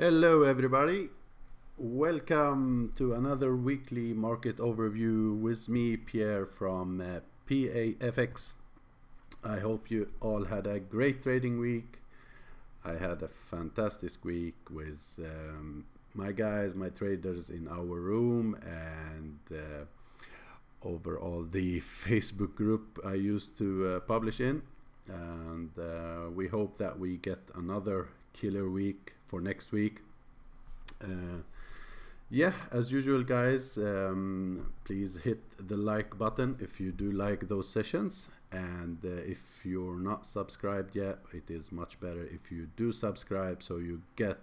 Hello, everybody. Welcome to another weekly market overview with me, Pierre from PAFX. I hope you all had a great trading week. I had a fantastic week with my guys, my traders in our room, and overall the Facebook group I used to publish in. And we hope that we get another killer week for next week. Yeah, as usual, guys, please hit the like button if you do like those sessions, and if you're not subscribed yet, it is much better if you do subscribe so you get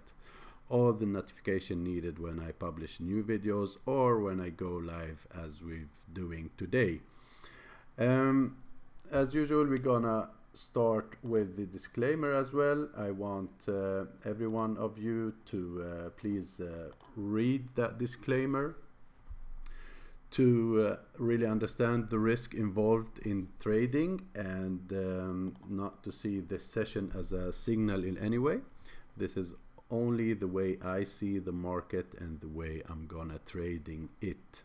all the notification needed when I publish new videos or when I go live as we're doing today. As usual, we're gonna start with the disclaimer as well. I want every one of you to please read that disclaimer to really understand the risk involved in trading, and not to see this session as a signal in any way. This is only the way I see the market and the way I'm gonna trading it.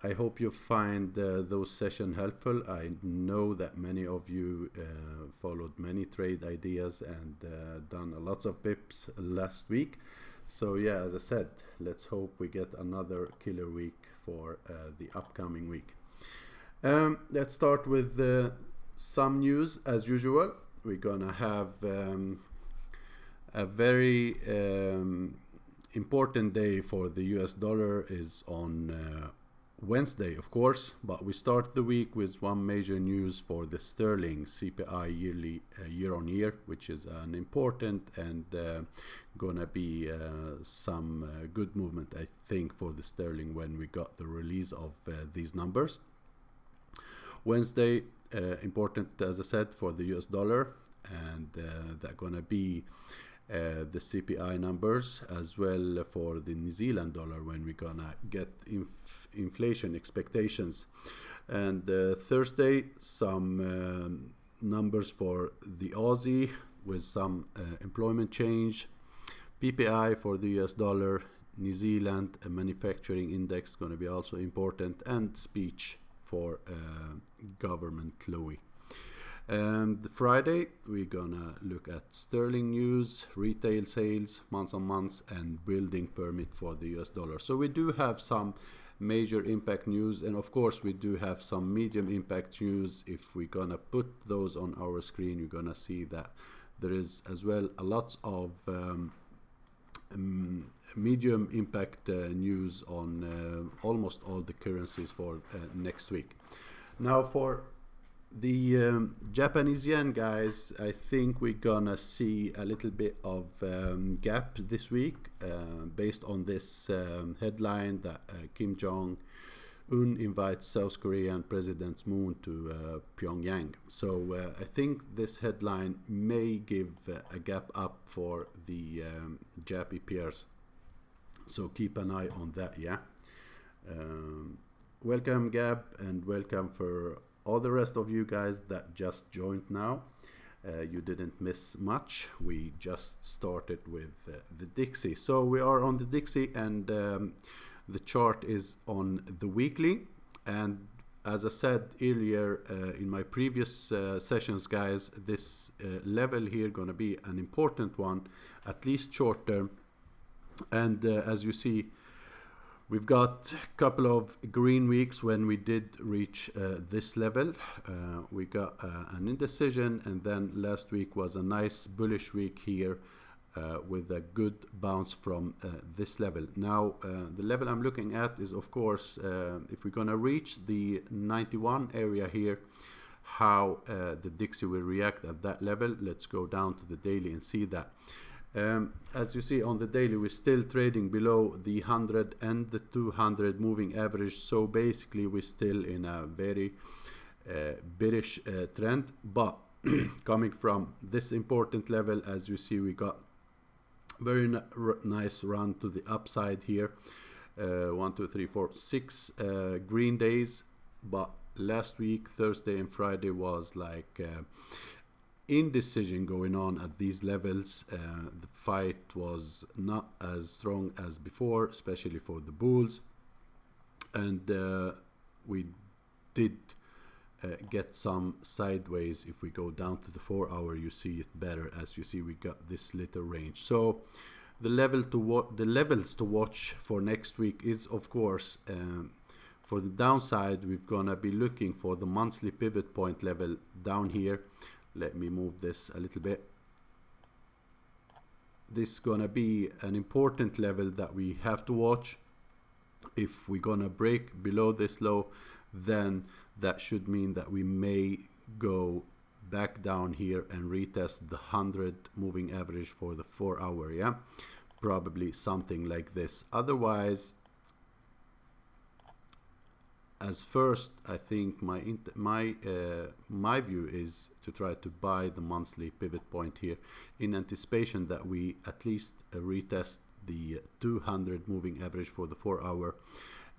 I hope you find those sessions helpful. I know that many of you followed many trade ideas and done a lots of pips last week. So yeah, as I said, let's hope we get another killer week for the upcoming week. Let's start with some news as usual. We're gonna have a very important day for the US dollar is on Wednesday, of course, but we start the week with one major news for the sterling CPI year on year, which is an important and gonna be some good movement, I think, for the sterling when we got the release of these numbers. Wednesday, important, as I said, for the US dollar, and that's gonna be the CPI numbers as well for the New Zealand dollar when we're gonna get inflation expectations. And Thursday, some numbers for the Aussie with some employment change, PPI for the US dollar, New Zealand manufacturing index going to be also important, and speech for government Louis. And Friday, we're gonna look at sterling news, retail sales, months on months, and building permit for the US dollar. So we do have some major impact news, and of course we do have some medium impact news. If we're gonna put those on our screen, you're gonna see that there is as well a lot of medium impact news on almost all the currencies for next week. Now for the Japanese yen, guys, I think we're gonna see a little bit of gap this week based on this headline that Kim Jong-un invites South Korean President Moon to Pyongyang. So I think this headline may give a gap up for the Jappy peers. So keep an eye on that, yeah. Welcome, Gab, and welcome for all the rest of you guys that just joined now. You didn't miss much. We just started with the Dixie. So we are on the Dixie, and the chart is on the weekly. And as I said earlier in my previous sessions, guys, this level here gonna be an important one, at least short term. And as you see, we've got a couple of green weeks when we did reach this level. We got an indecision, and then last week was a nice bullish week here with a good bounce from this level. Now, the level I'm looking at is, of course, if we're gonna reach the 91 area here, how the Dixie will react at that level. Let's go down to the daily and see that. As you see on the daily, we're still trading below the 100 and the 200 moving average. So basically we're still in a very bearish trend, but coming from this important level, as you see, we got very nice run to the upside here. 1 2 3 4 6 green days, but last week Thursday and Friday was like indecision going on at these levels. The fight was not as strong as before, especially for the bulls, and we did get some sideways. If we go down to the 4 hour, you see it better. As you see, we got this little range. So the levels to watch for next week is, of course, for the downside, we're gonna be looking for the monthly pivot point level down here. Let me move this a little bit. This is gonna be an important level that we have to watch. If we're gonna break below this low, then that should mean that we may go back down here and retest the 100 moving average for the 4 hour. Yeah, probably something like this. Otherwise, as first, I think my view is to try to buy the monthly pivot point here in anticipation that we at least retest the 200 moving average for the 4 hour,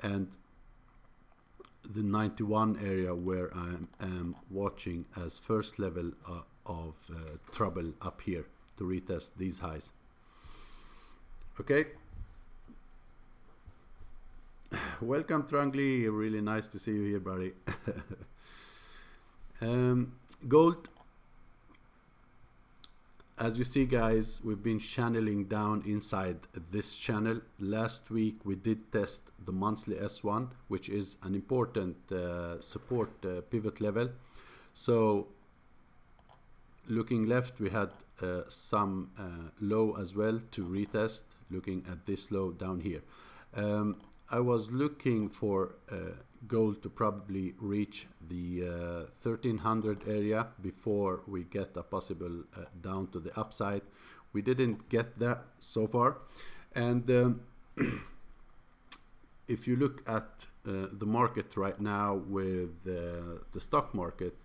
and the 91 area where I am watching as first level of trouble up here to retest these highs. Okay. Welcome, Trangli. Really nice to see you here, buddy. Gold. As you see, guys, we've been channeling down inside this channel. Last week we did test the monthly S1, which is an important support pivot level. So looking left, we had some low as well to retest, looking at this low down here. I was looking for gold to probably reach the 1300 area before we get a possible down to the upside. We didn't get that so far, and if you look at the market right now with the stock market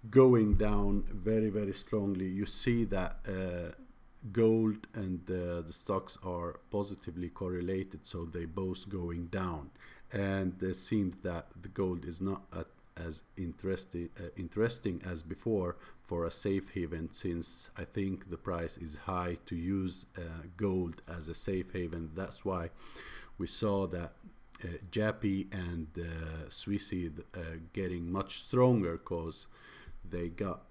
going down very, very strongly, you see that gold and the stocks are positively correlated, so they both going down, and it seems that the gold is not as interesting as before for a safe haven, since I think the price is high to use gold as a safe haven. That's why we saw that Jappy and Swissy getting much stronger, because they got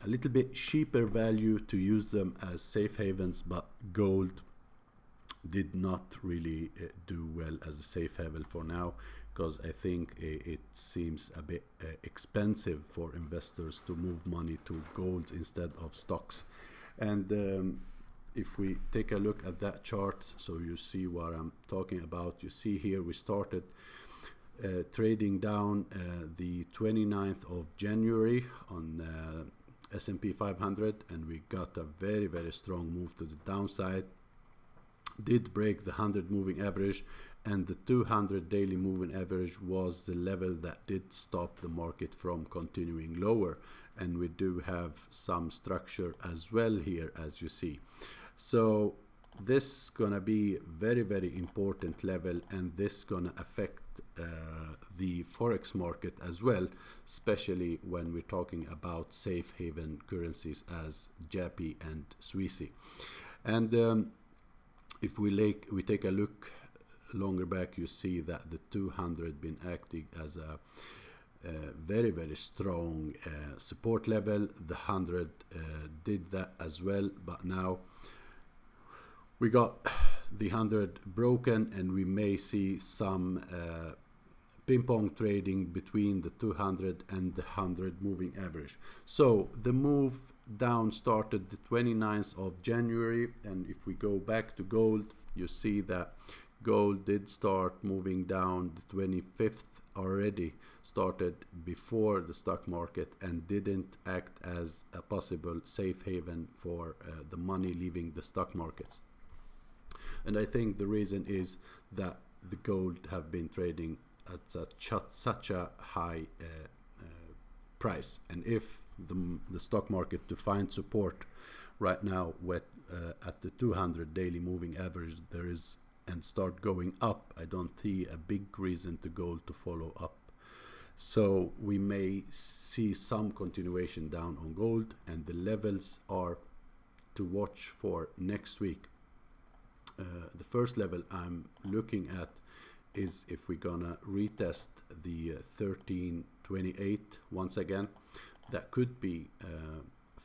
a little bit cheaper value to use them as safe havens, but gold did not really do well as a safe haven for now, because I think it seems a bit expensive for investors to move money to gold instead of stocks. And if we take a look at that chart, so you see what I'm talking about, you see here we started trading down the 29th of January on S&P 500, and we got a very, very strong move to the downside. Did break the 100 moving average, and the 200 daily moving average was the level that did stop the market from continuing lower, and we do have some structure as well here, as you see. So this is gonna be very, very important level, and this gonna affect the Forex market as well, especially when we're talking about safe haven currencies as Jappy and Swissy. And if we take a look longer back, you see that the 200 been acting as a very, very strong support level. The 100 did that as well, but now we got the 100 broken, and we may see some ping pong trading between the 200 and the 100 moving average. So the move down started the 29th of January, and if we go back to gold, you see that gold did start moving down the 25th already, started before the stock market, and didn't act as a possible safe haven for the money leaving the stock markets. And I think the reason is that the gold have been trading at such a high price, and if the stock market to find support right now with at the 200 daily moving average there is, and start going up, I don't see a big reason to gold to follow up So we may see some continuation down on gold, and the levels are to watch for next week. The first level I'm looking at is if we're gonna retest the 1328 once again. That could be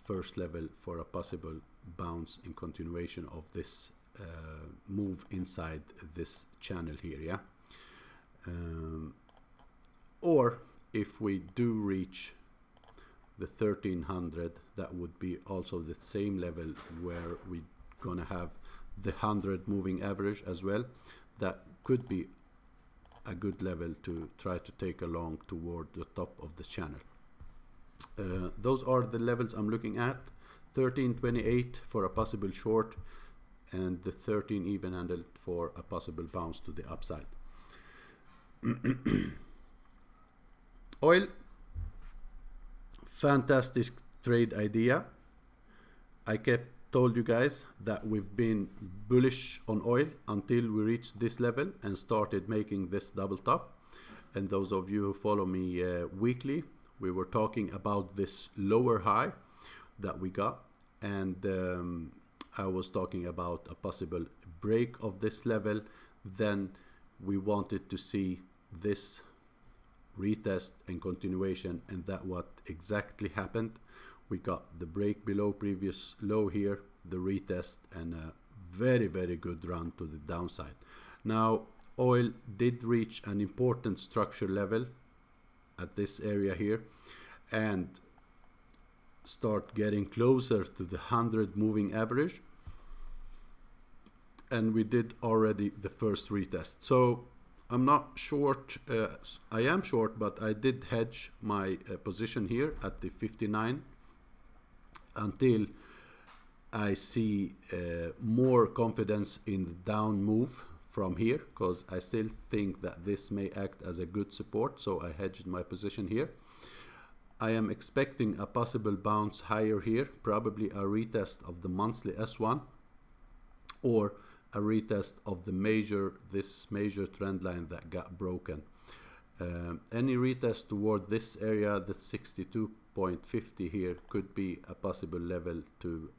first level for a possible bounce in continuation of this move inside this channel here, yeah. Or if we do reach the 1300, that would be also the same level where we're gonna have the 100 moving average as well. That could be a good level to try to take along toward the top of the channel. Those are the levels I'm looking at: 1328 for a possible short, and the 13 even handled for a possible bounce to the upside. Oil, fantastic trade idea. I told you guys that we've been bullish on oil until we reached this level and started making this double top. And those of you who follow me weekly, we were talking about this lower high that we got, and I was talking about a possible break of this level. Then we wanted to see this retest and continuation, and that what exactly happened. We got the break below previous low here, the retest, and a very, very good run to the downside. Now oil did reach an important structure level at this area here and start getting closer to the 100 moving average, and we did already the first retest. So I'm not short, I am short, but I did hedge my position here at the 59 until I see more confidence in the down move from here, because I still think that this may act as a good support, so I hedged my position here. I am expecting a possible bounce higher here, probably a retest of the monthly S1 or a retest of the this major trend line that got broken. Any retest toward this area, the 62.50 here, could be a possible level to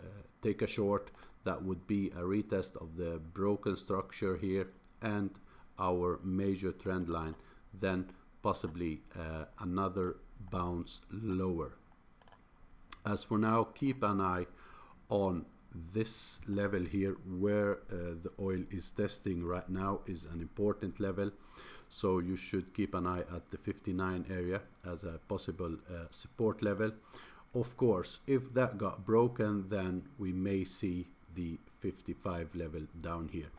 take a short. That would be a retest of the broken structure here and our major trend line, then possibly another bounce lower. As for now, keep an eye on this level here where the oil is testing right now is an important level, so you should keep an eye at the 59 area as a possible support level. Of course, if that got broken, then we may see the 55 level down here,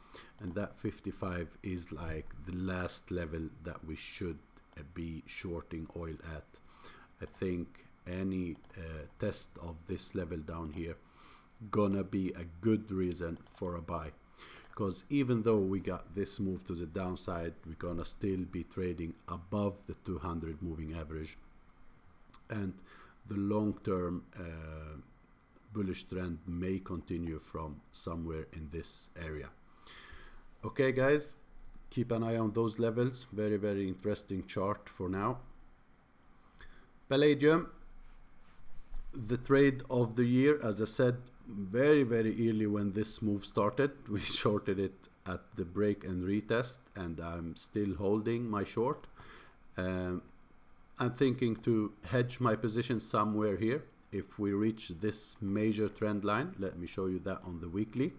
and that 55 is like the last level that we should be shorting oil at. I think any test of this level down here gonna be a good reason for a buy, because even though we got this move to the downside, we're gonna still be trading above the 200 moving average, and the long-term bullish trend may continue from somewhere in this area. Okay guys, keep an eye on those levels. Very, very interesting chart for now. Palladium, the trade of the year, as I said, very, very early when this move started, we shorted it at the break and retest, and I'm still holding my short. I'm thinking to hedge my position somewhere here. If we reach this major trend line, let me show you that on the weekly.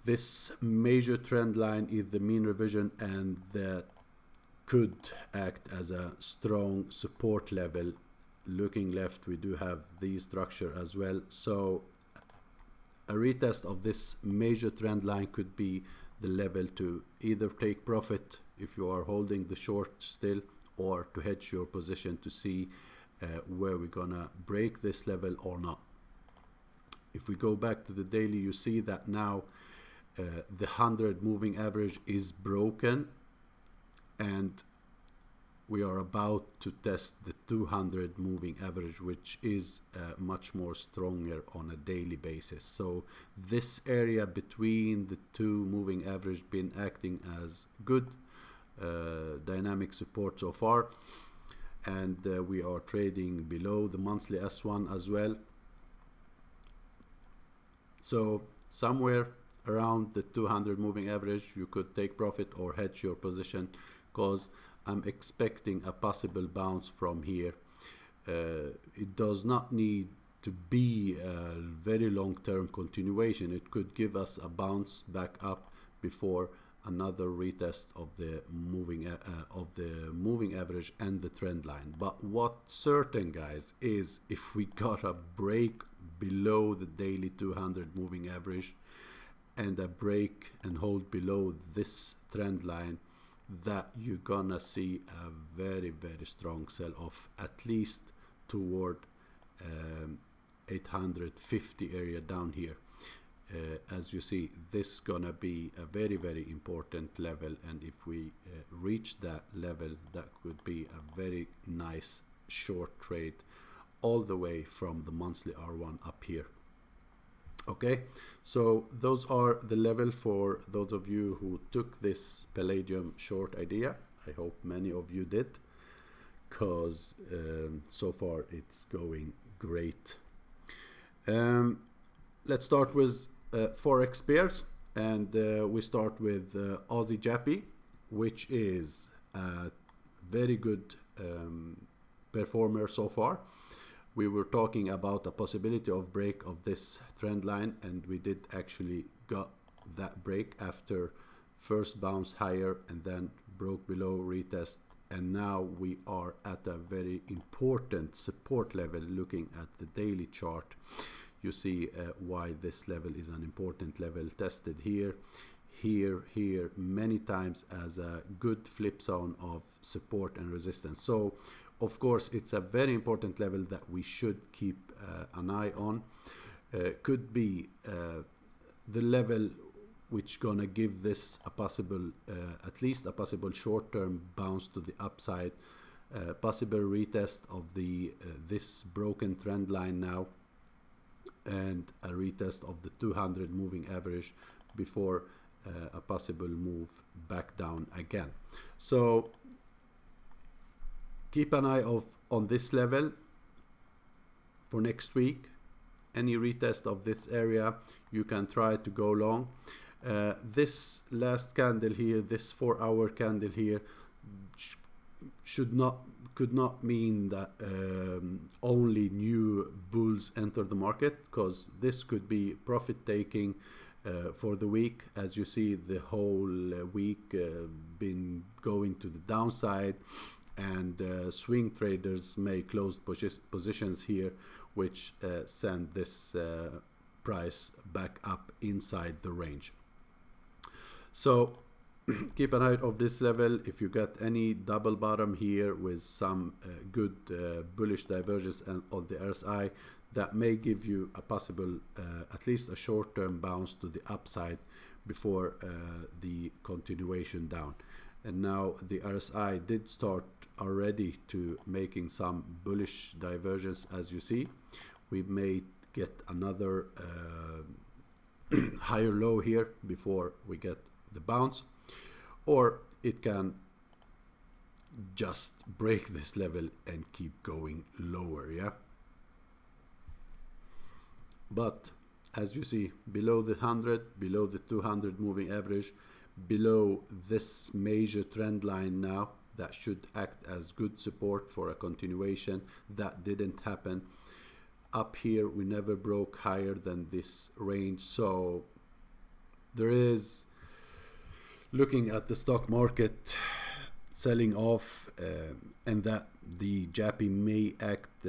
This major trend line is the mean revision, and that could act as a strong support level. Looking left, we do have the structure as well, so a retest of this major trend line could be the level to either take profit if you are holding the short still, or to hedge your position to see where we're gonna break this level or not. If we go back to the daily, you see that now the 100 moving average is broken, and we are about to test the 200 moving average, which is much more stronger on a daily basis. So this area between the two moving average been acting as good dynamic support so far, and we are trading below the monthly S1 as well. So somewhere around the 200 moving average you could take profit or hedge your position, because I'm expecting a possible bounce from here. It does not need to be a very long-term continuation. It could give us a bounce back up before another retest of the moving average and the trend line. But what's certain, guys, is if we got a break below the daily 200 moving average and a break and hold below this trend line, that you're gonna see a very strong sell-off, at least toward 850 area down here. As you see, this is gonna be a very important level, and if we reach that level, that could be a very nice short trade all the way from the monthly R1 up here. Okay, so those are the level for those of you who took this palladium short idea. I hope many of you did, because so far it's going great. Let's start with Forex pairs, and we start with Aussie Jappy, which is a very good performer so far. We were talking about a possibility of break of this trend line, and we did actually got that break after first bounce higher and then broke below, retest, and now we are at a very important support level. Looking at the daily chart, you see why this level is an important level. Tested here many times as a good flip zone of support and resistance. So of course it's a very important level that we should keep an eye on. Could be the level which gonna give this a possible at least a possible short-term bounce to the upside, possible retest of the this broken trend line now, and a retest of the 200 moving average before a possible move back down again. So keep an eye on this level for next week. Any retest of this area, you can try to go long. This last candle here, this 4-hour candle here, could not mean that only new bulls enter the market, because this could be profit taking for the week. As you see, the whole week been going to the downside, and swing traders may close positions here, which send this price back up inside the range. So keep an eye of this level. If you get any double bottom here with some good bullish divergence and on the RSI, that may give you a possible at least a short-term bounce to the upside before the continuation down. And now the RSI did start already to making some bullish divergence. As you see, we may get another higher low here before we get the bounce, or it can just break this level and keep going lower. Yeah, but as you see, below the 100, below the 200 moving average, below this major trend line now, that should act as good support for a continuation. That didn't happen. Up here we never broke higher than this range, so there is, looking at the stock market selling off, and that the Jappy may act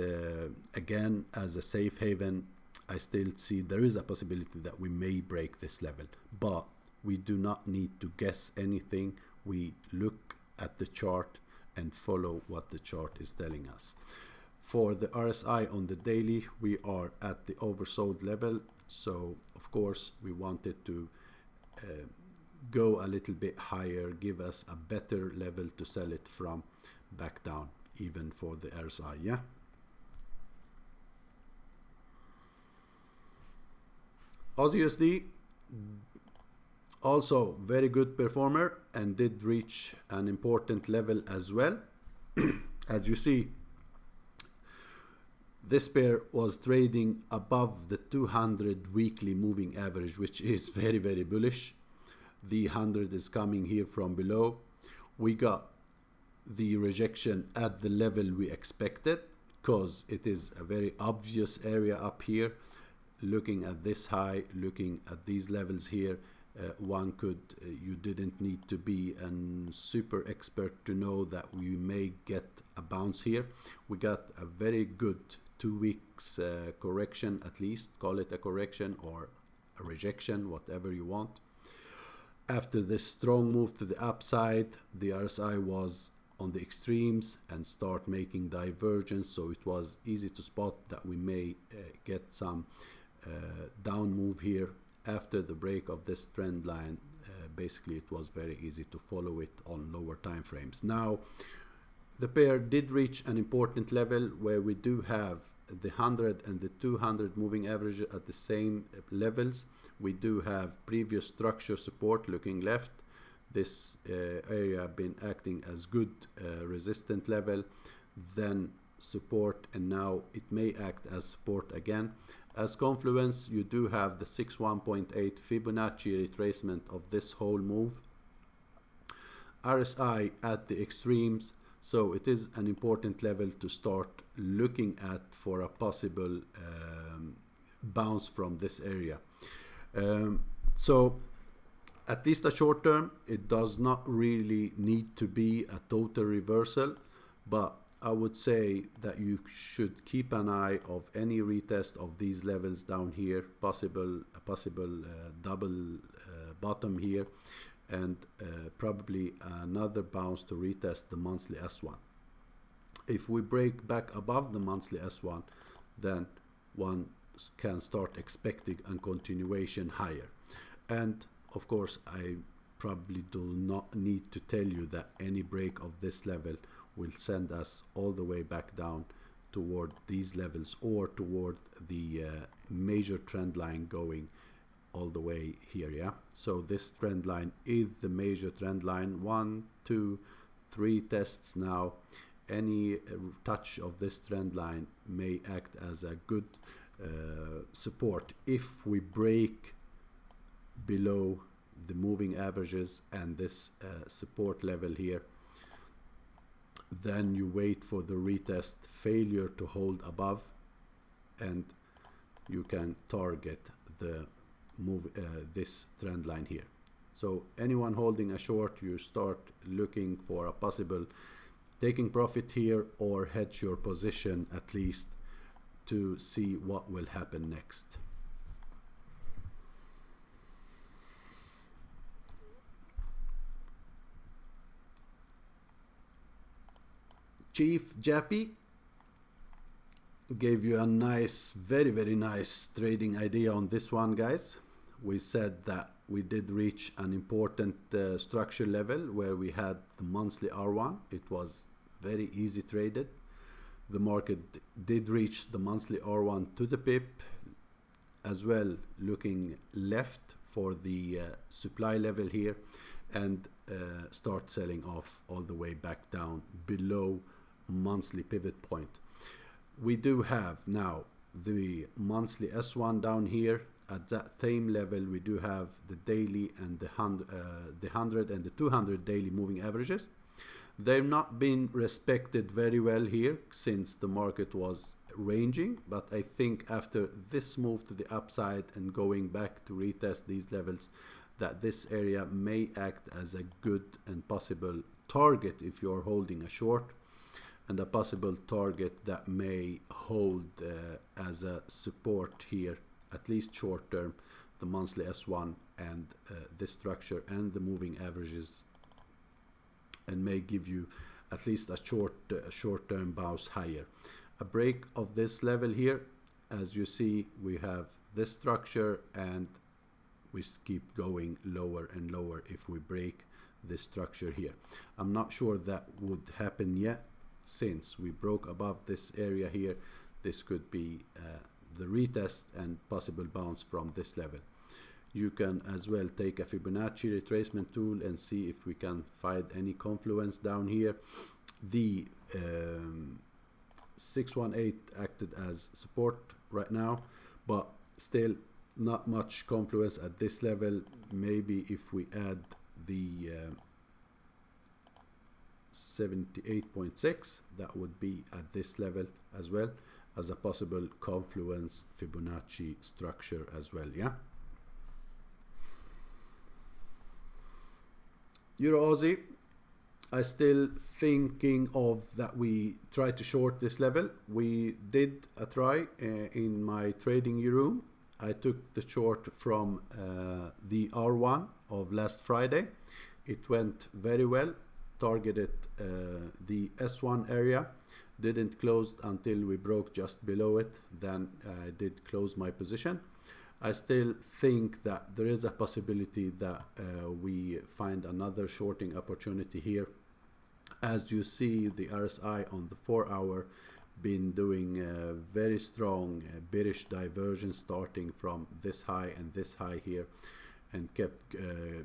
again as a safe haven. I still see there is a possibility that we may break this level, but we do not need to guess anything. We look at the chart and follow what the chart is telling us. For the RSI on the daily, we are at the oversold level, so of course we wanted to go a little bit higher, give us a better level to sell it from back down, even for the RSI. Yeah, Also very good performer and did reach an important level as well. As you see, this pair was trading above the 200 weekly moving average, which is very, very bullish. The 100 is coming here from below. We got the rejection at the level we expected, because it is a very obvious area up here. Looking at this high, looking at these levels here, you didn't need to be a super expert to know that we may get a bounce here. We got a very good 2 weeks correction, at least call it a correction or a rejection, whatever you want. After this strong move to the upside, the RSI was on the extremes and start making divergence, so it was easy to spot that we may get some down move here. After the break of this trend line, basically it was very easy to follow it on lower time frames. Now the pair did reach an important level where we do have the 100 and the 200 moving average at the same levels. We do have previous structure support looking left. This area been acting as good resistant level, then support, and now it may act as support again. As confluence, you do have the 61.8 Fibonacci retracement of this whole move. RSI at the extremes, so it is an important level to start looking at for a possible bounce from this area. So at least a short term, it does not really need to be a total reversal, but I would say that you should keep an eye of any retest of these levels down here, a possible double bottom here, and probably another bounce to retest the monthly S1. If we break back above the monthly S1, then one can start expecting a continuation higher. And of course, I probably do not need to tell you that any break of this level will send us all the way back down toward these levels or toward the major trend line going all the way here. Yeah, so this trend line is the major trend line. 1, 2, 3 tests now. Any touch of this trend line may act as a good support if we break below the moving averages and this support level here. Then you wait for the retest failure to hold above, and you can target the move this trend line here. So anyone holding a short, you start looking for a possible taking profit here or hedge your position at least to see what will happen next. Chief Jappy gave you a nice, very, very nice trading idea on this one, guys. We said that we did reach an important structure level where we had the monthly R1. It was very easy traded. The market did reach the monthly R1 to the pip as well, looking left for the supply level here, and start selling off all the way back down below monthly pivot point. We do have now the monthly S1 down here. At that same level, we do have the daily and the 100 and the 200 daily moving averages. They've not been respected very well here since the market was ranging, but I think after this move to the upside and going back to retest these levels, that this area may act as a good and possible target if you're holding a short, and a possible target that may hold as a support here, at least short term, the monthly S1 and this structure and the moving averages, and may give you at least a short term bounce higher. A break of this level here, as you see, we have this structure and we keep going lower and lower if we break this structure here. I'm not sure that would happen yet, since we broke above this area here. This could be the retest and possible bounce from this level. You can as well take a Fibonacci retracement tool and see if we can find any confluence down here. The 618 acted as support right now, but still not much confluence at this level. Maybe if we add the 78.6, that would be at this level as well as a possible confluence Fibonacci structure as well. Yeah. Euro Aussie, I still thinking of that we try to short this level. We did a try in my trading room. I took the short from the R1 of last Friday. It went very well, targeted the S1 area, didn't close until we broke just below it, then I did close my position. I still think that there is a possibility that we find another shorting opportunity here. As you see, the RSI on the 4-hour been doing very strong bearish divergence starting from this high and this high here, and kept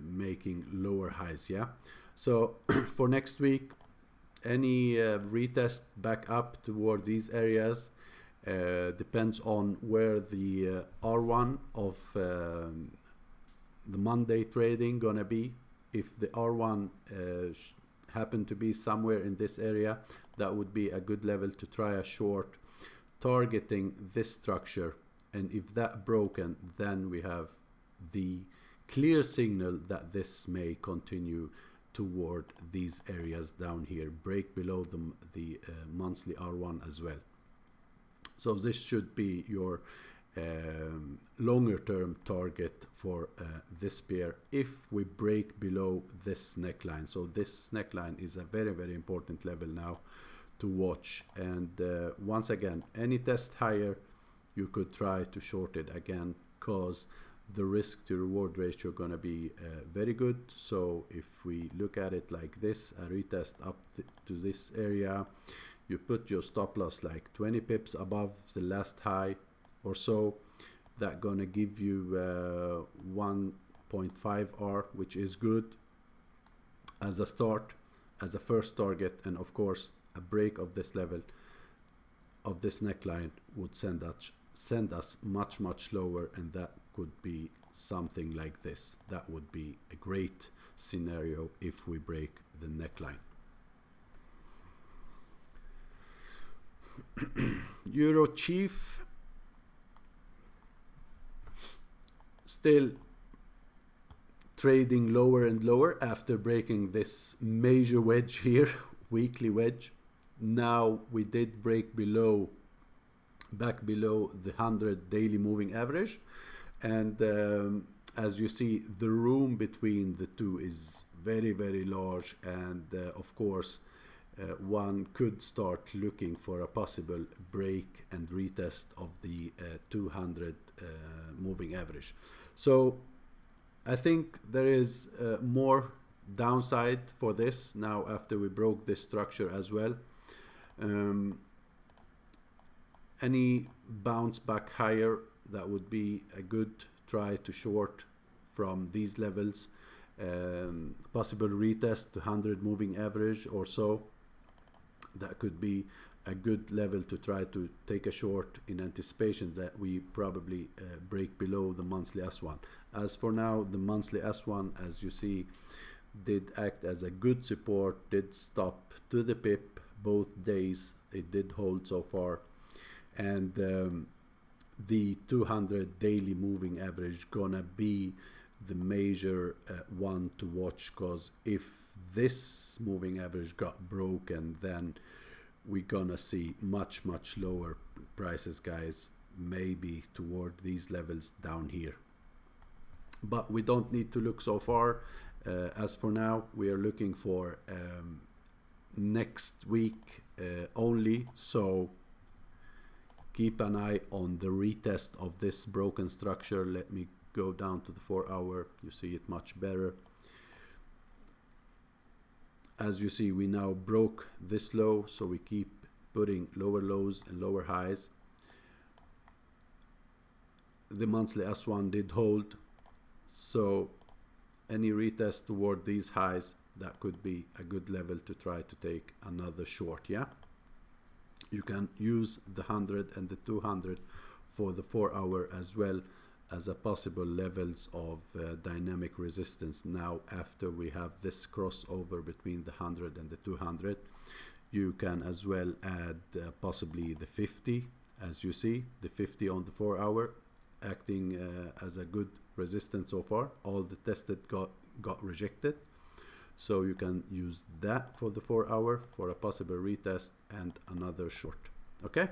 making lower highs. Yeah, so for next week, any retest back up toward these areas depends on where the R1 of the Monday trading gonna be. If the R1 happen to be somewhere in this area, that would be a good level to try a short targeting this structure. And if that broken, then we have the clear signal that this may continue toward these areas down here, break below the monthly R1 as well. So this should be your longer term target for this pair if we break below this neckline. So this neckline is a very, very important level now to watch. And once again, any test higher, you could try to short it again, because the risk to reward ratio gonna be very good. So if we look at it like this, a retest up to this area, you put your stop loss like 20 pips above the last high or so, that gonna give you 1.5 R, which is good as a start, as a first target. And of course, a break of this level of this neckline would send us much lower, and that could be something like this. That would be a great scenario if we break the neckline. Euro Chief, still trading lower and lower after breaking this major wedge here, weekly wedge. Now we did break below, back below the 100 daily moving average, and as you see, the room between the two is very, very large, and of course one could start looking for a possible break and retest of the 200 moving average. So I think there is more downside for this now after we broke this structure as well. Any bounce back higher, that would be a good try to short from these levels. Possible retest to 100 moving average or so, that could be a good level to try to take a short in anticipation that we probably break below the monthly S1. As for now, the monthly S1, as you see, did act as a good support, did stop to the pip both days. It did hold so far, and the 200 daily moving average gonna be the major one to watch, because if this moving average got broken, then we're gonna see much lower prices, guys, maybe toward these levels down here. But we don't need to look so far. As for now, we are looking for next week only, so keep an eye on the retest of this broken structure. Let me go down to the 4-hour. You see it much better. As you see, we now broke this low, so we keep putting lower lows and lower highs. The monthly S1 did hold, So any retest toward these highs, that could be a good level to try to take another short. Yeah, you can use the 100 and the 200 for the 4-hour as well as a possible levels of dynamic resistance. Now after we have this crossover between the 100 and the 200, you can as well add possibly the 50. As you see, the 50 on the 4-hour acting as a good resistance so far. All the tested got rejected, so you can use that for the 4-hour for a possible retest and another short. Okay,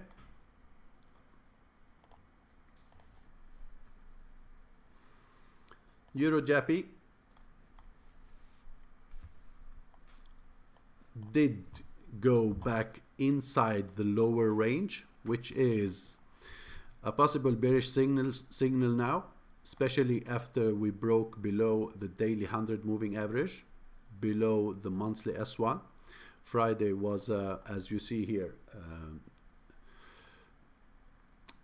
Euro Jappy did go back inside the lower range, which is a possible bearish signal now, especially after we broke below the daily 100 moving average, below the monthly S1. Friday was, as you see here,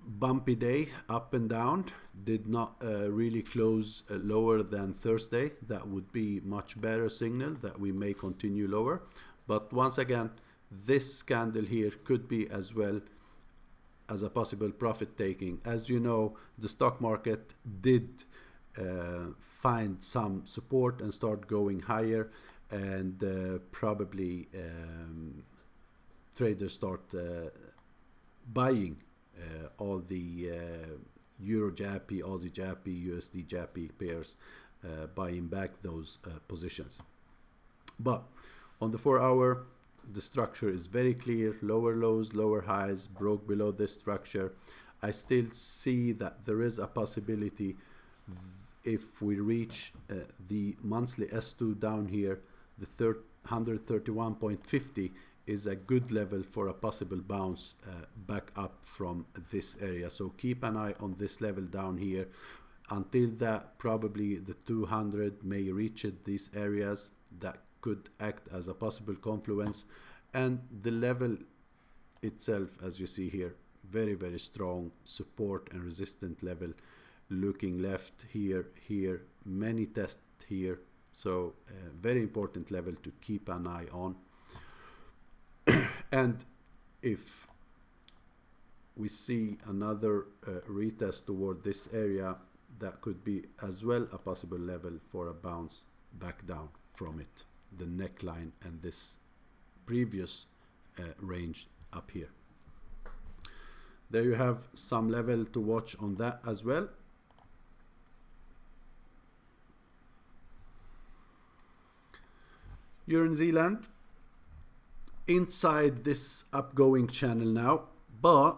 bumpy day, up and down. Did not really close lower than Thursday. That would be much better signal that we may continue lower. But once again, this candle here could be as well as a possible profit taking. As you know, the stock market did find some support and start going higher, and probably traders start buying all the Euro Jappy, Aussie Jappy, USD Jappy pairs, buying back those positions. But on the 4-hour, the structure is very clear. Lower lows, lower highs, broke below this structure. I still see that there is a possibility if we reach the monthly S2 down here, the 131.50 is a good level for a possible bounce back up from this area. So keep an eye on this level down here. Until that, probably the 200 may reach it, these areas that could act as a possible confluence, and the level itself, as you see here, very, very strong support and resistant level. Looking left here, here, many tests here. So very important level to keep an eye on. And if we see another retest toward this area, that could be as well a possible level for a bounce back down from it, the neckline and this previous range up here. There you have some level to watch on that as well. Euro New Zealand inside this upgoing channel now, but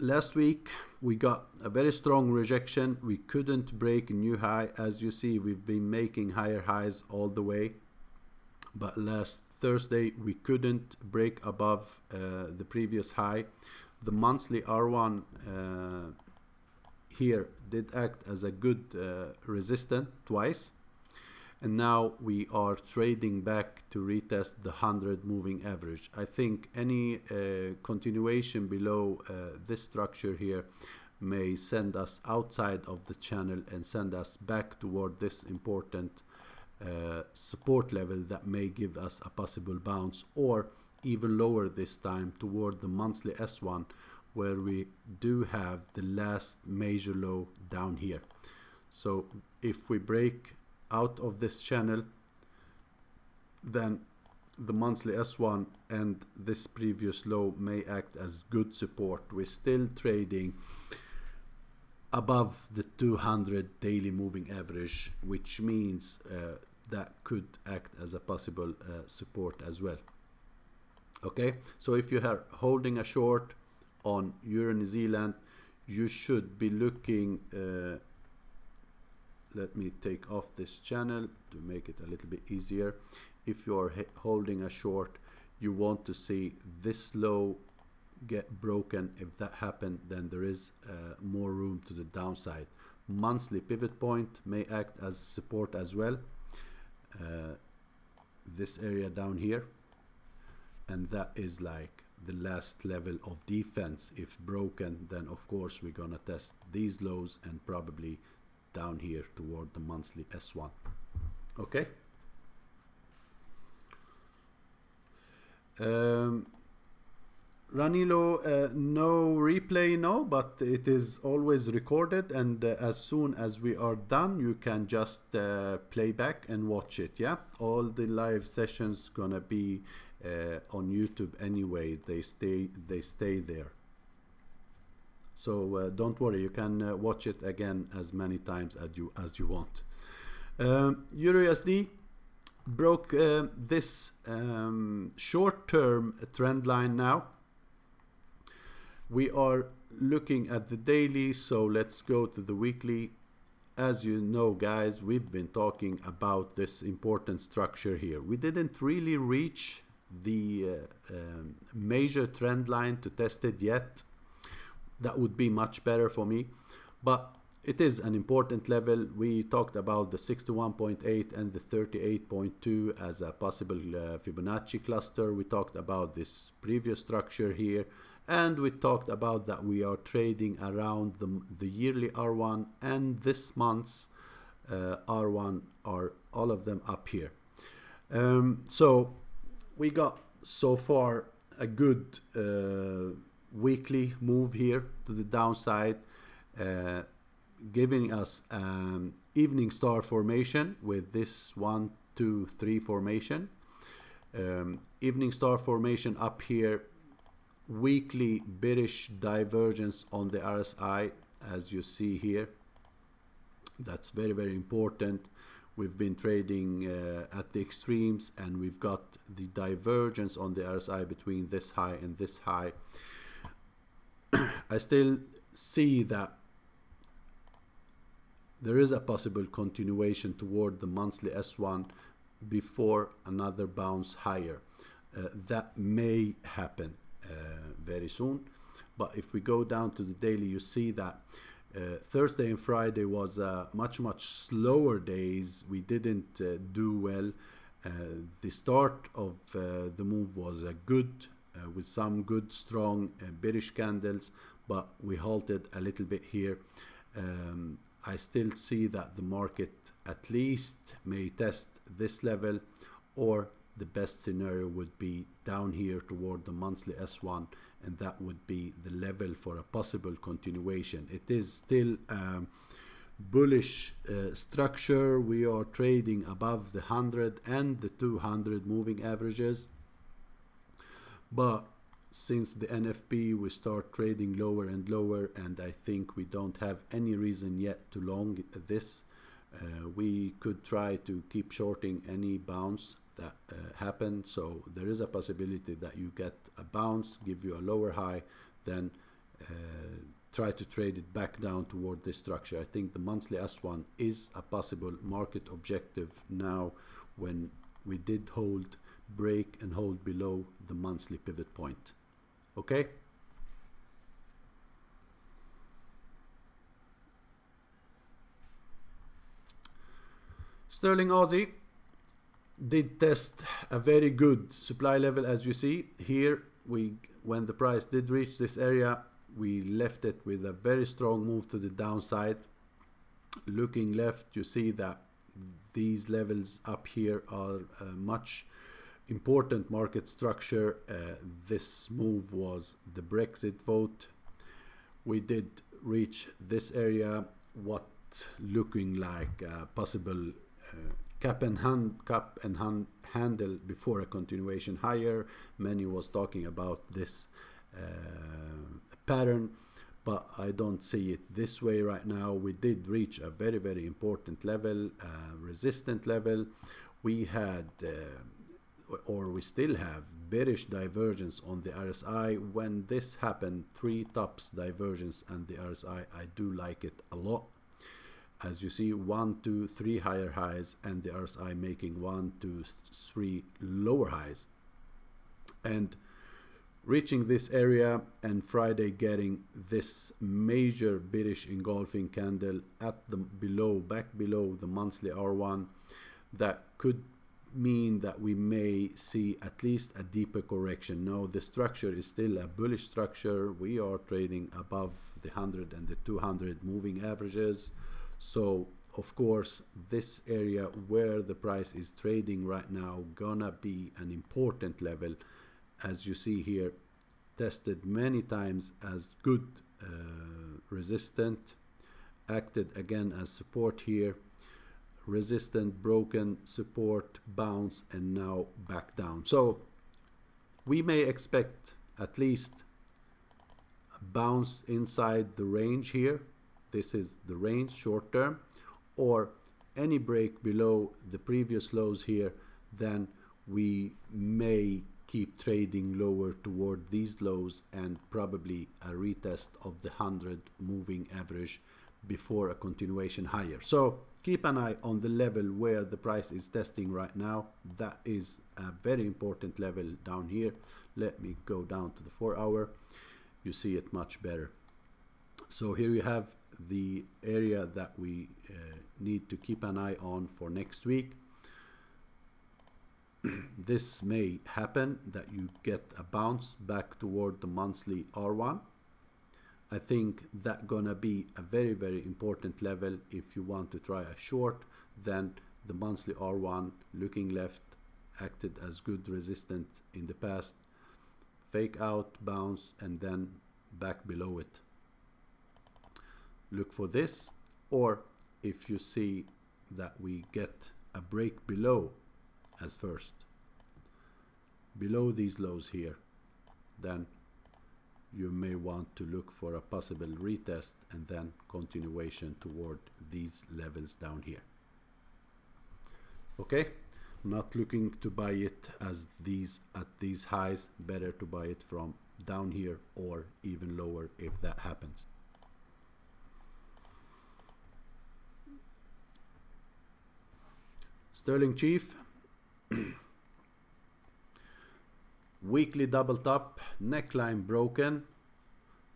last week we got a very strong rejection. We couldn't break a new high. As you see, we've been making higher highs all the way, but last Thursday we couldn't break above the previous high. The monthly R1 here did act as a good resistance twice, and now we are trading back to retest the 100 moving average. I think any continuation below this structure here may send us outside of the channel and send us back toward this important support level that may give us a possible bounce, or even lower this time toward the monthly S1, where we do have the last major low down here. So if we break out of this channel, then the monthly S1 and this previous low may act as good support. We're still trading above the 200 daily moving average, which means that could act as a possible support as well. Okay, so if you are holding a short on Euro New Zealand, you should be looking let me take off this channel to make it a little bit easier. If you are holding a short, you want to see this low get broken. If that happened, then there is more room to the downside. Monthly pivot point may act as support as well, this area down here, and that is like the last level of defense. If broken, then of course we're gonna test these lows and probably down here toward the monthly S1. Okay. Ranilo, no replay, no, but it is always recorded, and as soon as we are done, you can just play back and watch it. Yeah, all the live sessions gonna be on YouTube anyway. They stay there. So don't worry, you can watch it again as many times as you want. EURUSD broke this short-term trend line now. We are looking at the daily, so let's go to the weekly. As you know, guys, we've been talking about this important structure here. We didn't really reach the major trend line to test it yet. That would be much better for me, but it is an important level. We talked about the 61.8 and the 38.2 as a possible Fibonacci cluster. We talked about this previous structure here, and we talked about that we are trading around the yearly R1 and this month's R1 are all of them up here. So we got so far a good weekly move here to the downside, giving us evening star formation with this 1, 2, 3 formation. Evening star formation up here, weekly bearish divergence on the RSI, as you see here. That's very, very important. We've been trading at the extremes, and we've got the divergence on the RSI between this high and this high. I still see that there is a possible continuation toward the monthly S1 before another bounce higher. That may happen very soon. But if we go down to the daily, you see that Thursday and Friday was much slower days. We didn't do well. The start of the move was good, with some good strong bearish candles, but we halted a little bit here. I still see that the market at least may test this level, or the best scenario would be down here toward the monthly S1, and that would be the level for a possible continuation. It is still a bullish structure. We are trading above the 100 and the 200 moving averages, but since the NFP we start trading lower and lower, and I think we don't have any reason yet to long this. We could try to keep shorting any bounce that happen, so there is a possibility that you get a bounce, give you a lower high, then try to trade it back down toward this structure. I think the monthly S1 is a possible market objective now, when we did break and hold below the monthly pivot point. Okay. Sterling Aussie did test a very good supply level, as you see here. When the price did reach this area, we left it with a very strong move to the downside. Looking left, you see that these levels up here are much important market structure. This move was the Brexit vote. We did reach this area, what looking like a possible cap and handle before a continuation higher. Many was talking about this pattern, but I don't see it this way right now. We did reach a very, very important level, resistant level. We had or we still have bearish divergence on the RSI. When this happened, 3 tops divergence and the RSI, I do like it a lot. As you see, 1, 2, 3 higher highs, and the RSI making 1, 2, 3 lower highs, and reaching this area, and Friday getting this major bearish engulfing candle at the back below the monthly R1. That could mean that we may see at least a deeper correction. Now the structure is still a bullish structure. We are trading above the 100 and the 200 moving averages, So of course this area where the price is trading right now gonna be an important level. As you see here, tested many times as good resistant, acted again as support here, resistant, broken, support, bounce, and now back down. So we may expect at least a bounce inside the range here. This is the range short term, or any break below the previous lows here, then we may keep trading lower toward these lows and probably a retest of the 100 moving average before a continuation higher. So keep an eye on the level where the price is testing right now. That is a very important level down here. Let me go down to the 4-hour. You see it much better. So here you have the area that we need to keep an eye on for next week. This may happen that you get a bounce back toward the monthly R1. I think that gonna be a very, very important level if you want to try a short. Then the monthly R1 looking left acted as good resistance in the past. Fake out, bounce, and then back below it. Look for this, or if you see that we get a break below as first, below these lows here, then you may want to look for a possible retest and then continuation toward these levels down here. Okay, I'm not looking to buy it as these at these highs. Better to buy it from down here or even lower if that happens. Sterling Chief, weekly double top, neckline broken,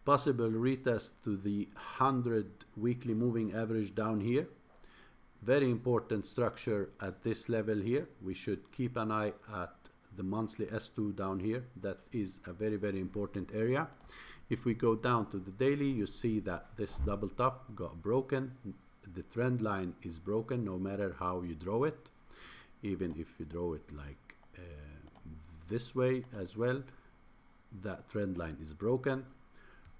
possible retest to the 100 weekly moving average down here. Very important structure at this level here. We should keep an eye at the monthly S2 down here. That is a very, very important area. If we go down to the daily, you see that this double top got broken. The trend line is broken no matter how you draw it. Even if you draw it like this way as well, that trend line is broken.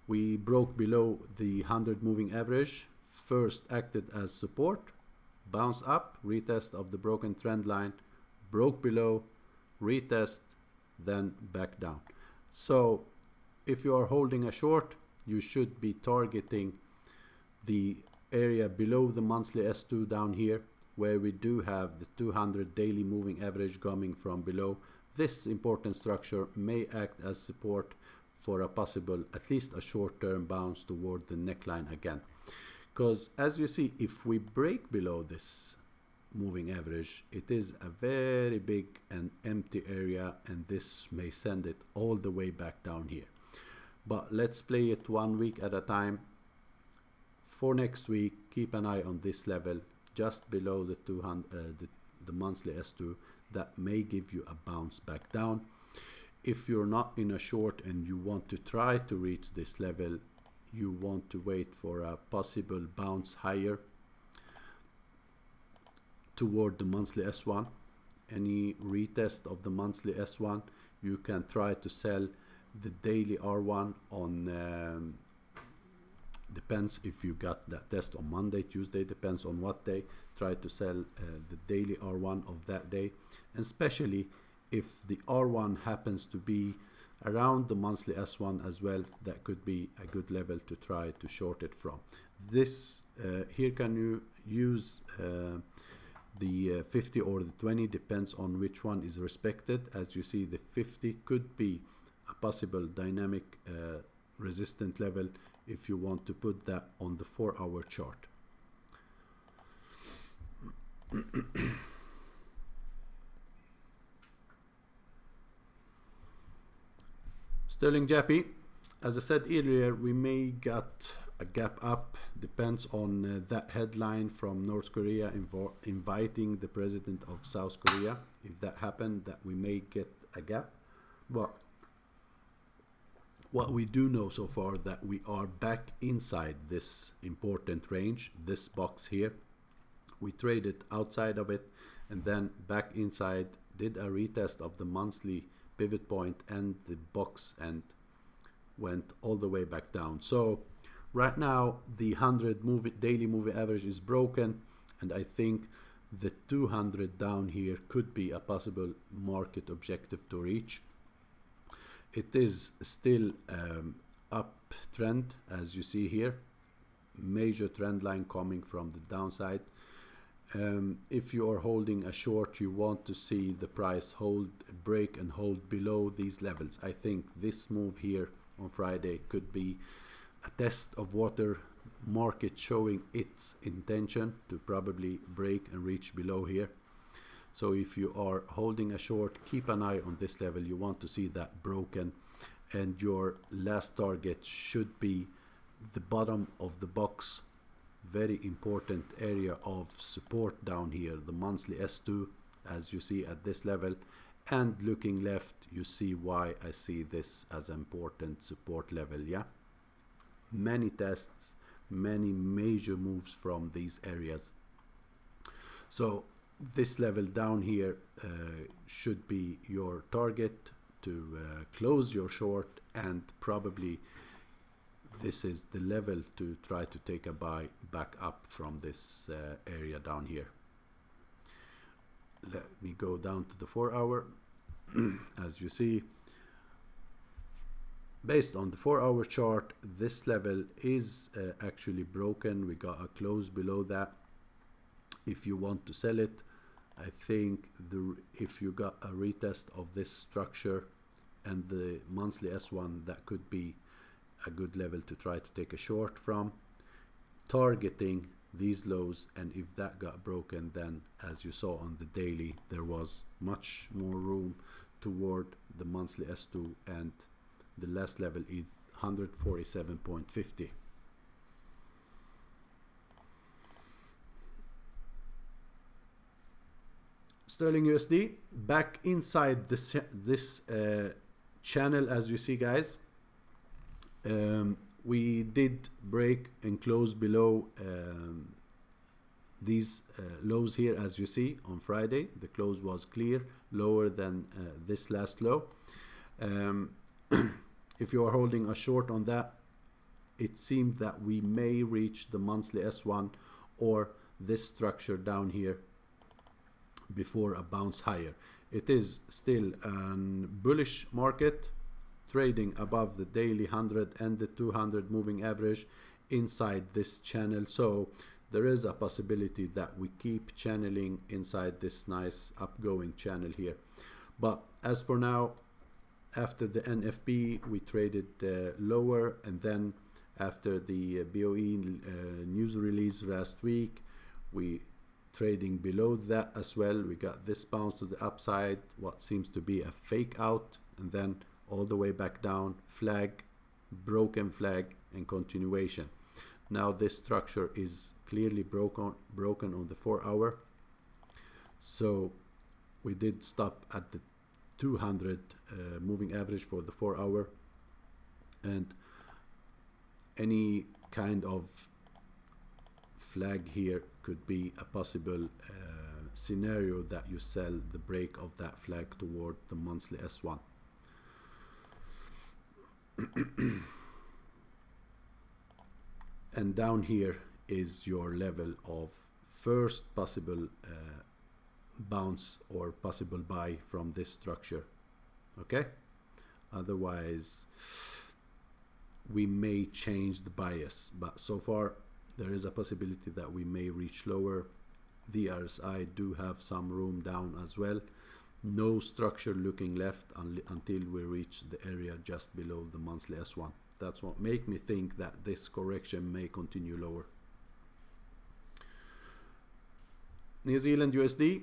We broke below the 100 moving average, first acted as support, bounce up, retest of the broken trend line, broke below, retest, then back down. So if you are holding a short, you should be targeting the area below the monthly S2 down here, where we do have the 200 daily moving average coming from below. This important structure may act as support for a possible, at least a short-term bounce toward the neckline again. Because as you see, if we break below this moving average, it is a very big and empty area, and this may send it all the way back down here. But let's play it 1 week at a time. For next week, keep an eye on this level just below the 200, the monthly S2. That may give you a bounce back down. If you're not in a short and you want to try to reach this level, you want to wait for a possible bounce higher toward the monthly S1. Any retest of the monthly S1, you can try to sell the daily R1 on depends if you got that test on Monday, Tuesday, depends on what day. Try to sell the daily R1 of that day, and especially if the R1 happens to be around the monthly S1 as well, that could be a good level to try to short it from. This here can you use the 50 or the 20, depends on which one is respected. As you see, the 50 could be a possible dynamic resistant level if you want to put that on the 4-hour chart. Sterling Jappy, as I said earlier, we may get a gap up, depends on that headline from North Korea inviting the president of South Korea. If that happened, that we may get a gap, but what we do know so far, that we are back inside this important range, this box here. We traded outside of it and then back inside, did a retest of the monthly pivot point and the box, and went all the way back down. So right now the 100 daily moving average is broken, and I think the 200 down here could be a possible market objective to reach. It is still uptrend, as you see here, major trend line coming from the downside. If you are holding a short, you want to see the price break and hold below these levels. I think this move here on Friday could be a test of water, market showing its intention to probably break and reach below here. So if you are holding a short, keep an eye on this level. You want to see that broken, and your last target should be the bottom of the box. Very important area of support down here, the monthly S2, as you see at this level. And looking left, you see why I see this as an important support level. Yeah, many tests, many major moves from these areas. So this level down here should be your target to close your short, and probably this is the level to try to take a buy back up from this area down here. Let me go down to the 4-hour. As you see, based on the 4-hour chart, this level is actually broken. We got a close below that. If you want to sell it, I think if you got a retest of this structure and the monthly S1, that could be a good level to try to take a short from, targeting these lows. And if that got broken, then as you saw on the daily, there was much more room toward the monthly S2, and the last level is 147.50. Sterling USD back inside this channel, as you see, guys. We did break and close below these lows here, as you see on Friday. The close was clear lower than this last low. If you are holding a short on that, it seems that we may reach the monthly S1 or this structure down here before a bounce higher. It is still a bullish market, trading above the daily 100 and the 200 moving average inside this channel. So there is a possibility that we keep channeling inside this nice upgoing channel here. But as for now, after the NFP, we traded lower, and then after the BOE news release last week, we trading below that as well. We got this bounce to the upside, what seems to be a fake out, and then all the way back down, flag, broken flag, and continuation. Now this structure is clearly broken on the 4-hour. So we did stop at the 200 moving average for the 4-hour, and any kind of flag here could be a possible scenario that you sell the break of that flag toward the monthly S1. And down here is your level of first possible bounce or possible buy from this structure. Okay, otherwise we may change the bias, but so far there is a possibility that we may reach lower. The RSI do have some room down as well. No structure looking left until we reach the area just below the monthly S1. That's what make me think that this correction may continue lower. New Zealand USD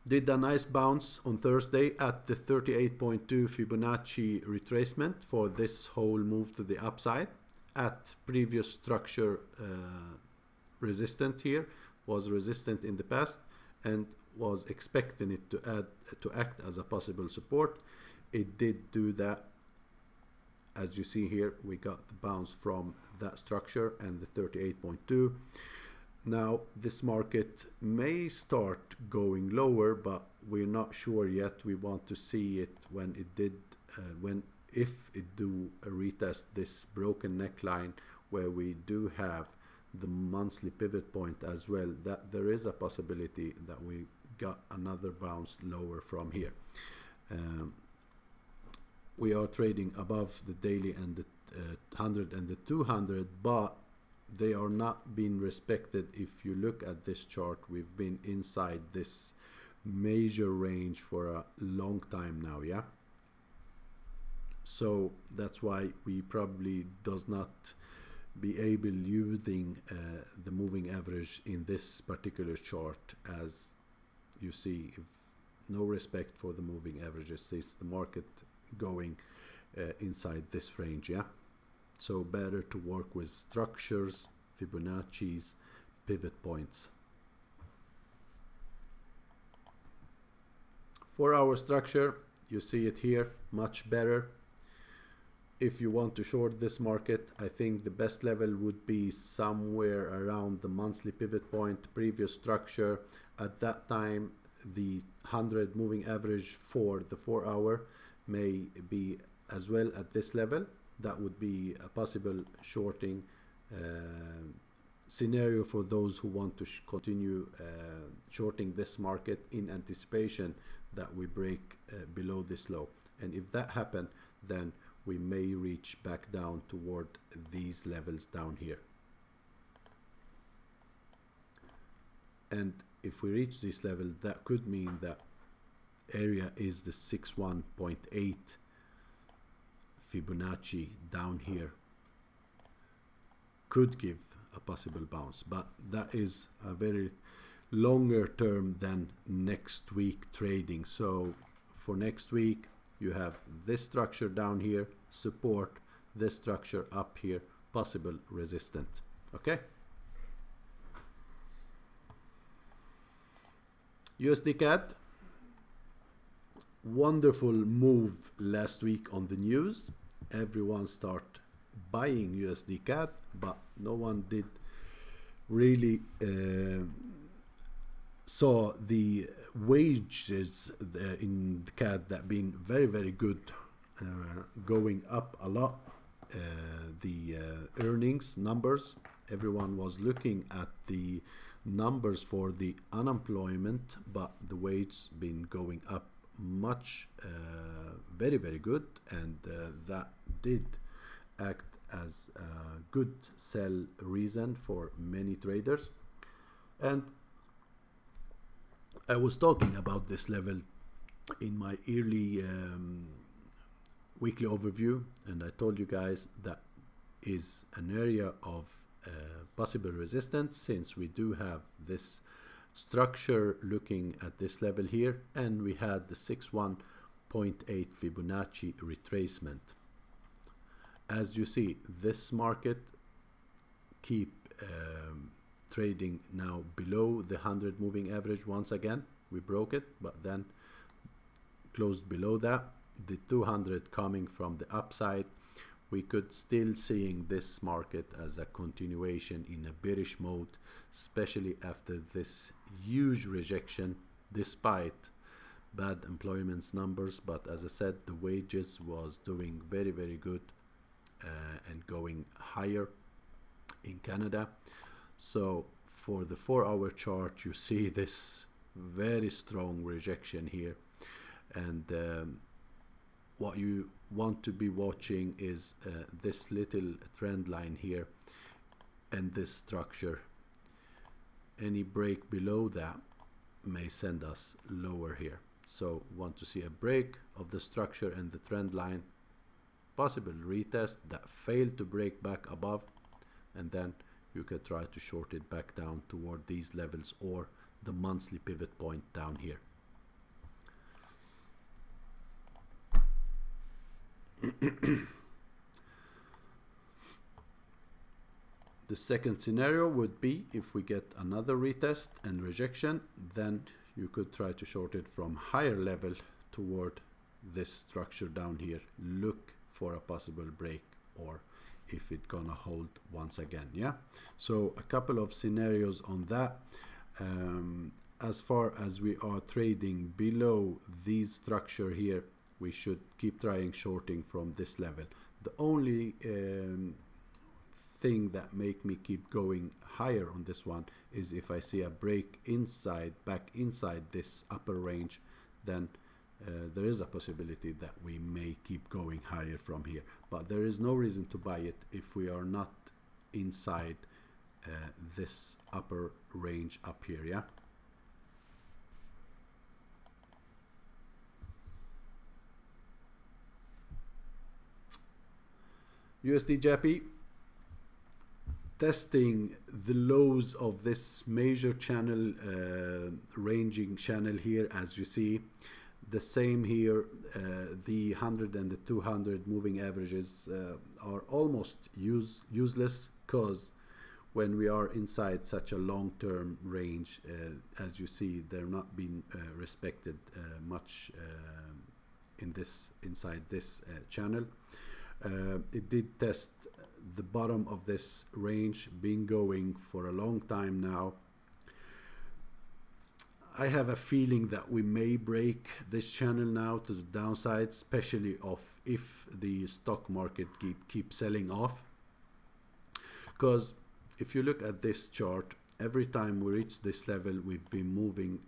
did a nice bounce on Thursday at the 38.2 Fibonacci retracement for this whole move to the upside. At previous structure resistant here, was resistant in the past and was expecting it to act as a possible support. it did do that. As you see here, we got the bounce from that structure and the 38.2. Now this market may start going lower, but we're not sure yet. We want to see it when it did, if it do retest this broken neckline, where we do have the monthly pivot point as well, that there is a possibility that we got another bounce lower from here. We are trading above the daily and the 100 and the 200, but they are not being respected. If you look at this chart, we've been inside this major range for a long time now, yeah? So that's why we probably does not be able using the moving average in this particular chart. As you see, if no respect for the moving averages, it's the market going inside this range, yeah? So better to work with structures, Fibonacci's, pivot points. 4-hour structure, you see it here, much better. If you want to short this market, I think the best level would be somewhere around the monthly pivot point, previous structure. At that time, the 100 moving average for the 4-hour may be as well at this level. That would be a possible shorting scenario for those who want to continue shorting this market in anticipation that we break below this low. And if that happens, then we may reach back down toward these levels down here. And if we reach this level, that could mean that area is the 61.8 Fibonacci down here, could give a possible bounce, but that is a very longer term than next week trading. So for next week, you have this structure down here, support, this structure up here, possible resistance. Okay. USD CAD, wonderful move last week on the news. Everyone start buying USD CAD, but no one did really saw the wages in CAD that been very good, going up a lot. The earnings numbers, everyone was looking at the numbers for the unemployment, but the wage been going up much, very good, and that did act as a good sell reason for many traders. And I was talking about this level in my early weekly overview, and I told you guys that is an area of possible resistance, since we do have this structure looking at this level here, and we had the 61.8 Fibonacci retracement. As you see, this market keep trading now below the 100 moving average. Once again, we broke it, but then closed below that. The 200 coming from the upside. We could still seeing this market as a continuation in a bearish mode, especially after this huge rejection despite bad employment numbers. But as I said, the wages was doing very good and going higher in Canada. So for the 4-hour chart, you see this very strong rejection here, and what you want to be watching is this little trend line here and this structure. Any break below that may send us lower here. So want to see a break of the structure and the trend line, possible retest that failed to break back above, and then you could try to short it back down toward these levels or the monthly pivot point down here. The second scenario would be if we get another retest and rejection, then you could try to short it from higher level toward this structure down here, look for a possible break, or if it's gonna hold once again. Yeah, so a couple of scenarios on that. As far as we are trading below these structure here, we should keep trying shorting from this level. The only thing that make me keep going higher on this one is if I see a break back inside this upper range, then there is a possibility that we may keep going higher from here, but there is no reason to buy it if we are not inside this upper range up here. Yeah, USD JPY testing the lows of this major channel, ranging channel here. As you see, the same here, the 100 and the 200 moving averages are almost useless, because when we are inside such a long-term range, as you see, they're not being respected much inside this channel. It did test the bottom of this range, been going for a long time now. I have a feeling that we may break this channel now to the downside, especially if the stock market keeps selling off. Because if you look at this chart, every time we reach this level, we've been moving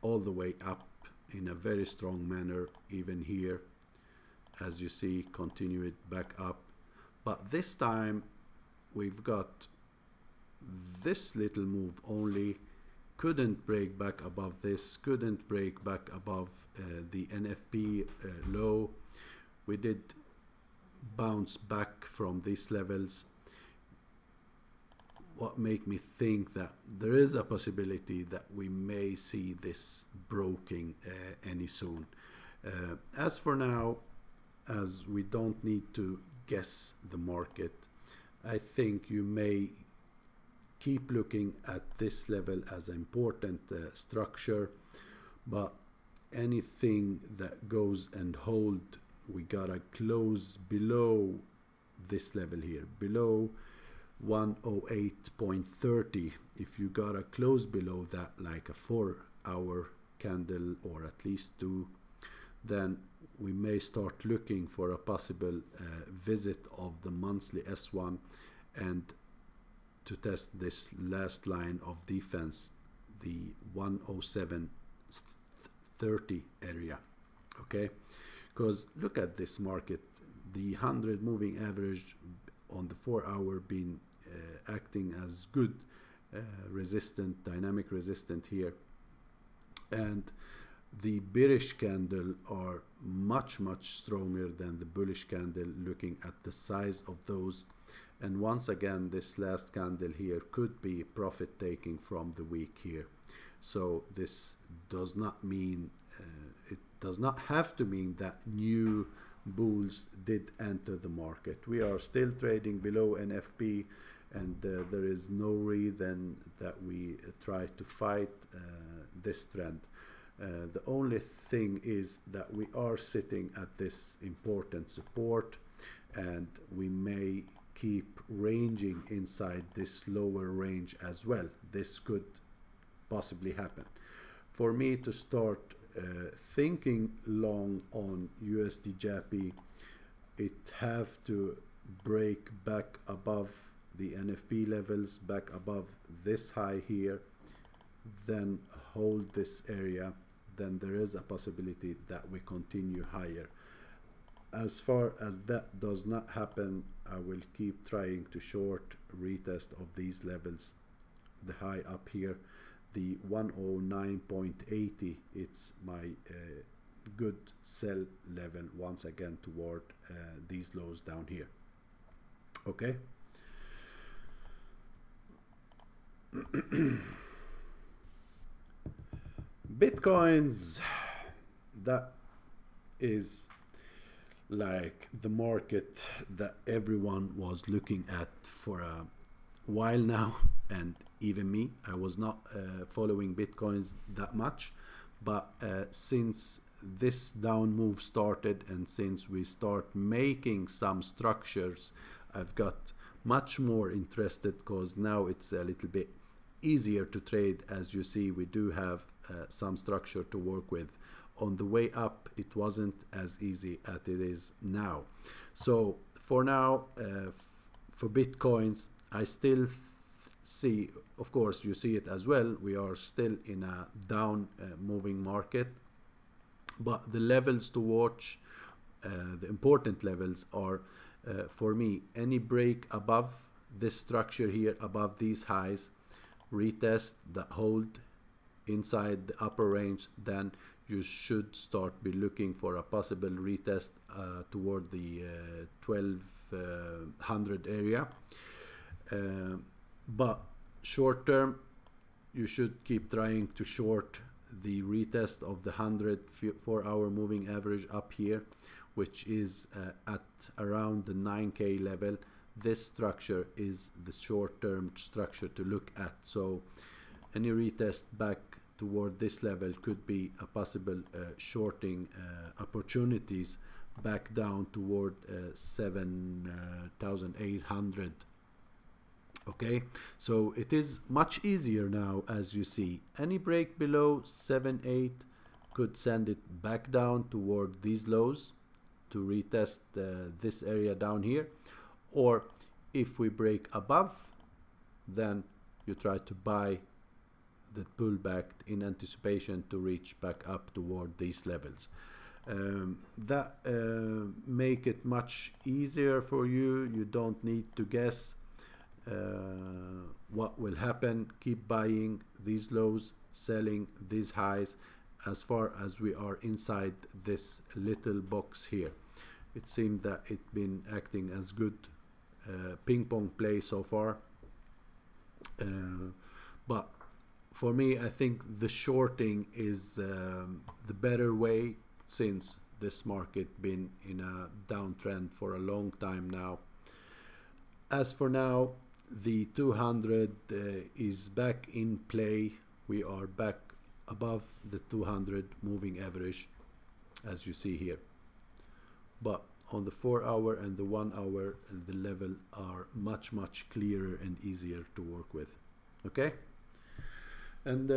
all the way up in a very strong manner. Even here, as you see, continue it back up. But this time we've got this little move only, couldn't break back above this, couldn't break back above the NFP low. We did bounce back from these levels. What make me think that there is a possibility that we may see this broken any soon. As for now, as we don't need to guess the market, I think you may keep looking at this level as an important structure, but anything that goes and hold, we gotta close below this level here, below 108.30. If you gotta close below that, like a 4-hour candle or at least 2, then we may start looking for a possible visit of the monthly S1 and to test this last line of defense, the 107.30 area. Okay, because look at this market, the 100 moving average on the 4-hour been acting as good resistant, dynamic resistant here, and the bearish candle are much stronger than the bullish candle, looking at the size of those. And once again, this last candle here could be profit taking from the week here. So this does not mean, it does not have to mean that new bulls did enter the market. We are still trading below NFP, and there is no reason that we try to fight this trend. The only thing is that we are sitting at this important support, and we may keep ranging inside this lower range as well. This could possibly happen. For me to start thinking long on USD JPY, it have to break back above the NFP levels, back above this high here, then hold this area, then there is a possibility that we continue higher. As far as that does not happen, I will keep trying to short retest of these levels. The high up here, the 109.80, it's my good sell level once again toward these lows down here. Okay. Bitcoins, that is like the market that everyone was looking at for a while now, and even me, I was not following Bitcoins that much, but since this down move started and since we start making some structures, I've got much more interested because now it's a little bit easier to trade. As you see, we do have some structure to work with. On the way up, it wasn't as easy as it is now. So for now, for Bitcoins, I still see, of course you see it as well, we are still in a down moving market, but the levels to watch, the important levels are for me, any break above this structure here, above these highs, retest that hold inside the upper range, then you should start be looking for a possible retest toward the 1200 area. But short term, you should keep trying to short the retest of the 104-hour moving average up here, which is at around the 9k level. This structure is the short-term structure to look at. So any retest back toward this level could be a possible shorting opportunities back down toward 7,800. Okay, so it is much easier now. As you see, any break below 7.8 could send it back down toward these lows to retest this area down here, or if we break above, then you try to buy the pullback in anticipation to reach back up toward these levels. That make it much easier for you. You don't need to guess what will happen. Keep buying these lows, selling these highs as far as we are inside this little box here. It seemed that it's been acting as good ping pong play so far, but for me, I think the shorting is the better way, since this market been in a downtrend for a long time now. As for now, the 200 is back in play. We are back above the 200 moving average, as you see here. But on the 4-hour and the 1-hour, the level are much clearer and easier to work with. Okay, and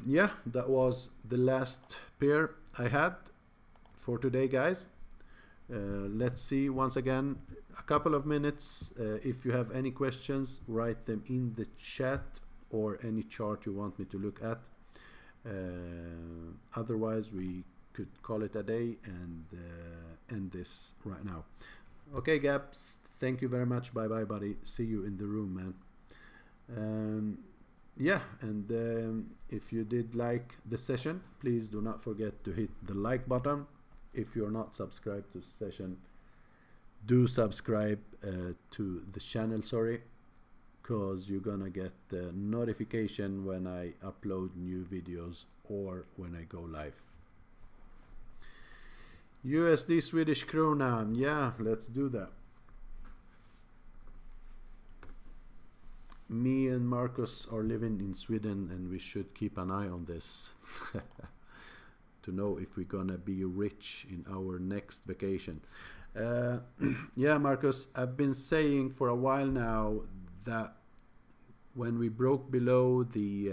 yeah, that was the last pair I had for today, guys. Let's see once again, a couple of minutes. If you have any questions, write them in the chat, or any chart you want me to look at. Otherwise, we could call it a day and end this right now. Okay, Gaps, thank you very much. Bye bye, buddy. See you in the room, man. Yeah, and if you did like the session, please do not forget to hit the like button. If you're not subscribed to the session, do subscribe to the channel, sorry, because you're gonna get a notification when I upload new videos or when I go live. USD Swedish krona, yeah, let's do that. Me and Marcus are living in Sweden, and we should keep an eye on this to know if we're gonna be rich in our next vacation. Yeah, Marcus, I've been saying for a while now that when we broke below the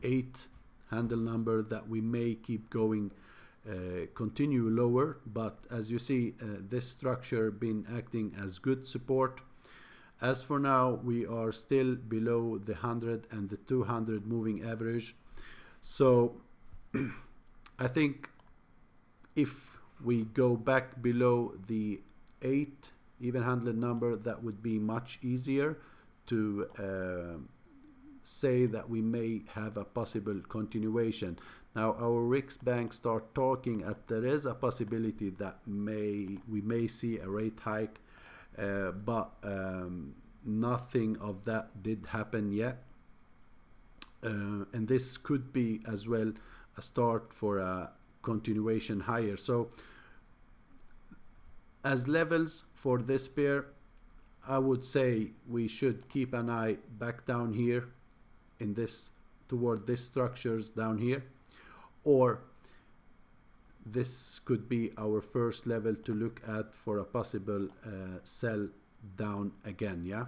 8 handle number, that we may keep going, continue lower, but as you see, this structure been acting as good support. As for now, we are still below the 100 and the 200 moving average. So I think if we go back below the 8 even handled number, that would be much easier to say that we may have a possible continuation. Now our Riksbank start talking that there is a possibility that we may see a rate hike, but nothing of that did happen yet, and this could be as well a start for a continuation higher. So as levels for this pair, I would say we should keep an eye back down here in this toward these structures down here, or this could be our first level to look at for a possible sell down again. Yeah,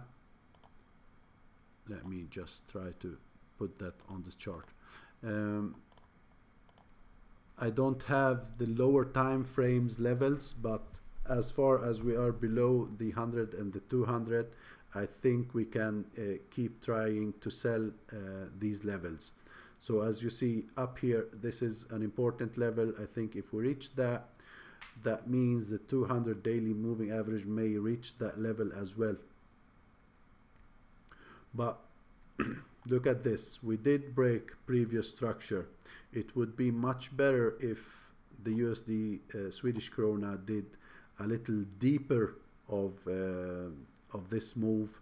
let me just try to put that on the chart. I don't have the lower time frames levels, but as far as we are below the 100 and the 200, I think we can keep trying to sell these levels. So as you see up here, this is an important level. I think if we reach that, that means the 200 daily moving average may reach that level as well. But look at this, we did break previous structure. It would be much better if the USD Swedish krona did a little deeper of this move.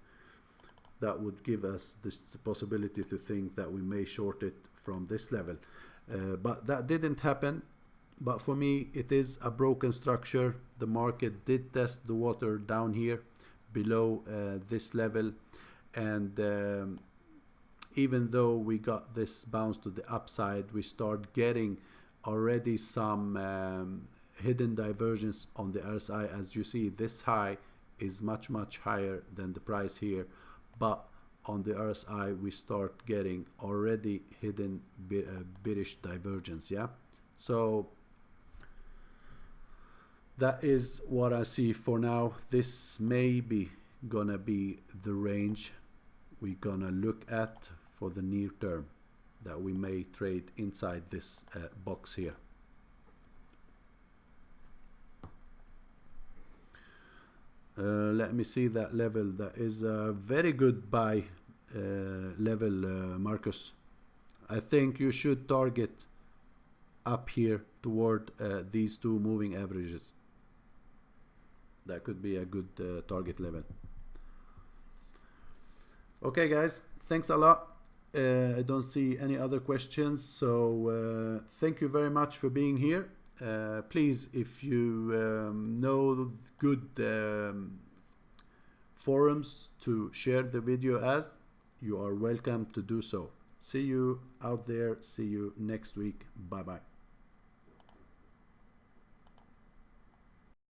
That would give us this possibility to think that we may short it from this level, but that didn't happen. But for me, it is a broken structure. The market did test the water down here below this level, and even though we got this bounce to the upside, we start getting already some hidden divergence on the RSI. As you see, this high is much higher than the price here, but on the RSI we start getting already hidden bearish divergence. Yeah, so that is what I see for now. This may be gonna be the range we're gonna look at for the near term, that we may trade inside this box here. Let me see that level. That is a very good buy level, Marcus. I think you should target up here toward these two moving averages. That could be a good target level. Okay guys, thanks a lot. I don't see any other questions, so thank you very much for being here. Please, if you know good forums to share the video as, you are welcome to do so. See you out there. See you next week. Bye bye.